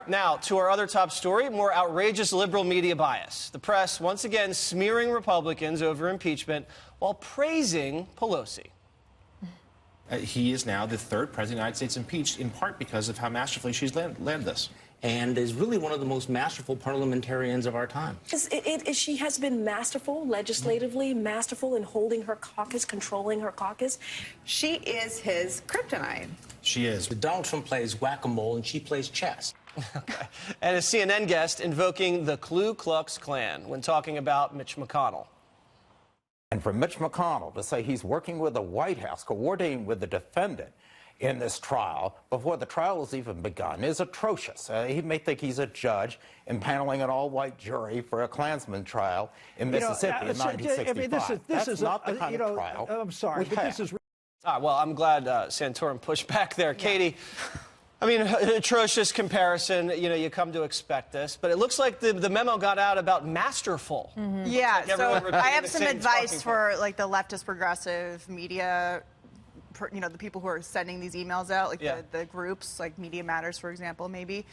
Now, to our other top story, more outrageous liberal media bias. The press once again smearing Republicans over impeachment while praising Pelosi. He is now the third president of the United States impeached, in part because of how masterfully she's led this. And is really one of the most masterful parliamentarians of our time. She has been masterful, legislatively masterful in holding her caucus, controlling her caucus. She is his kryptonite. She is. Donald Trump plays whack-a-mole and she plays chess. Okay. And a CNN guest invoking the Ku Klux Klan when talking about Mitch McConnell. And for Mitch McConnell to say he's working with the White House, coordinating with the defendant in this trial before the trial has even begun is atrocious. He may think he's a judge impaneling an all-white jury for a Klansman trial in Mississippi in 1965. This is not the kind of trial. I'm sorry, but this is... Well, I'm glad Santorum pushed back there. Yeah. Katie, I mean, atrocious comparison. You know, you come to expect this, but it looks like the memo got out about masterful. Mm-hmm. Yeah, like so I have some advice for like the leftist progressive media, you know, the people who are sending these emails out, like the groups, like Media Matters, for example, maybe.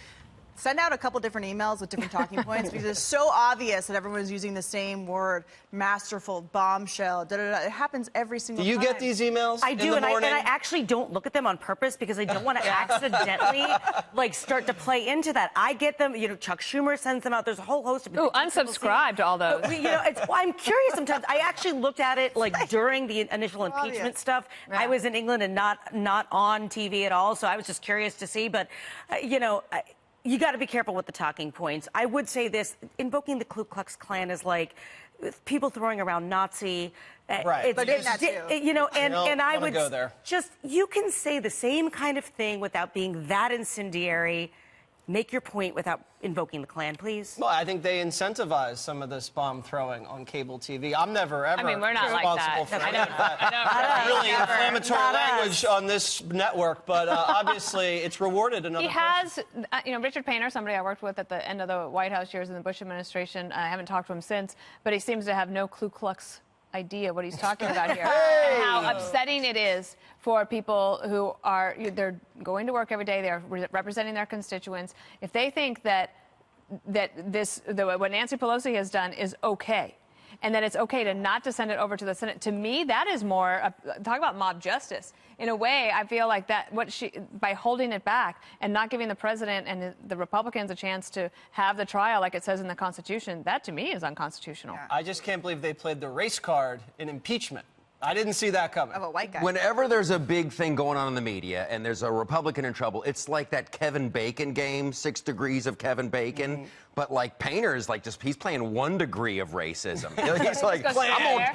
Send out a couple different emails with different talking points because it's so obvious that everyone's using the same word, masterful, bombshell, da-da-da. It happens every single time. Do you get these emails? I do, and I actually don't look at them on purpose because I don't want to accidentally, like, start to play into that. I get them, you know, Chuck Schumer sends them out. There's a whole host of... Ooh, unsubscribe to all those. You know, I'm curious sometimes. I actually looked at it, like, during the initial impeachment stuff. Yeah. I was in England and not on TV at all, so I was just curious to see. But, you know... You got to be careful with the talking points. I would say this, invoking the Ku Klux Klan is like people throwing around Nazi. Right. But in that too. You know, and I would go there. Just, you can say the same kind of thing without being that incendiary. Make your point without invoking the Klan, please. Well, I think they incentivize some of this bomb throwing on cable TV. I'm never, ever we're not responsible like that. for any of that really inflammatory language on this network, but obviously it's rewarded another He has, you know, Richard Painter, somebody I worked with at the end of the White House years in the Bush administration. I haven't talked to him since, but he seems to have no Ku Klux idea what he's talking about here. And how upsetting it is for people who are, they're going to work every day, they're representing their constituents. If they think that what Nancy Pelosi has done is okay, and that it's okay to not to send it over to the Senate, to me, that is more, talk about mob justice. In a way, I feel like that by holding it back and not giving the president and the Republicans a chance to have the trial like it says in the Constitution, that to me is unconstitutional. Yeah. I just can't believe they played the race card in impeachment. I didn't see that coming. Of a white guy. Whenever there's a big thing going on in the media and there's a Republican in trouble, it's like that Kevin Bacon game, 6 Degrees of Kevin Bacon. Mm-hmm. But like Painter is like he's playing 1 degree of racism. He's like,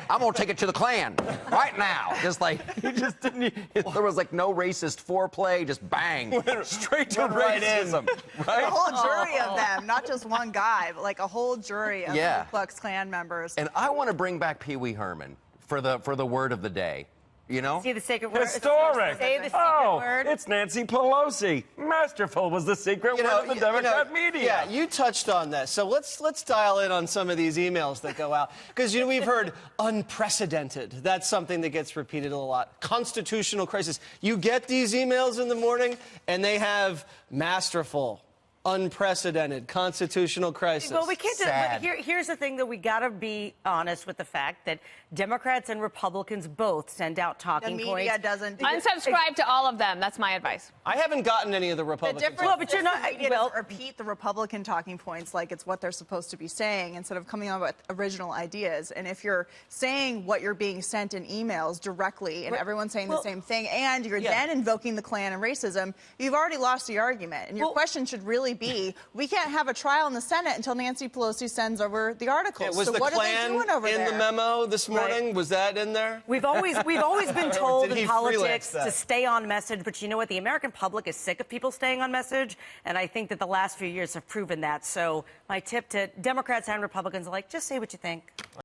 I'm gonna take it to the Klan right now. Just like he just didn't. There was like no racist foreplay. Just bang, straight to racism. Right? A whole jury of them, not just one guy, but like a whole jury of Ku Klux Klan members. And I want to bring back Pee Wee Herman for the word of the day. You know? See the sacred word. Historic. Say the secret word. It's Nancy Pelosi. Masterful was the secret word of the Democrat media. Yeah, you touched on this. So let's dial in on some of these emails that go out. Because, you know, we've heard unprecedented. That's something that gets repeated a lot. Constitutional crisis. You get these emails in the morning, and they have masterful, unprecedented constitutional crisis. Well, we can't do that. But here's the thing, that we got to be honest with the fact that Democrats and Republicans both send out talking points. The media doesn't. Unsubscribe to all of them. That's my advice. I haven't gotten any of the Republicans. The difference but you're not. Doesn't repeat the Republican talking points like it's what they're supposed to be saying instead of coming up with original ideas. And if you're saying what you're being sent in emails directly and everyone's saying the same thing, and you're then invoking the Klan and racism, you've already lost the argument. And your question should really be, we can't have a trial in the Senate until Nancy Pelosi sends over the articles. Was so the what Klan are they doing over in there? the memo this morning? Was that in there? We've always been told in politics to stay on message, but you know what? The American public is sick of people staying on message, and I think that the last few years have proven that. So my tip to Democrats and Republicans, like, just say what you think.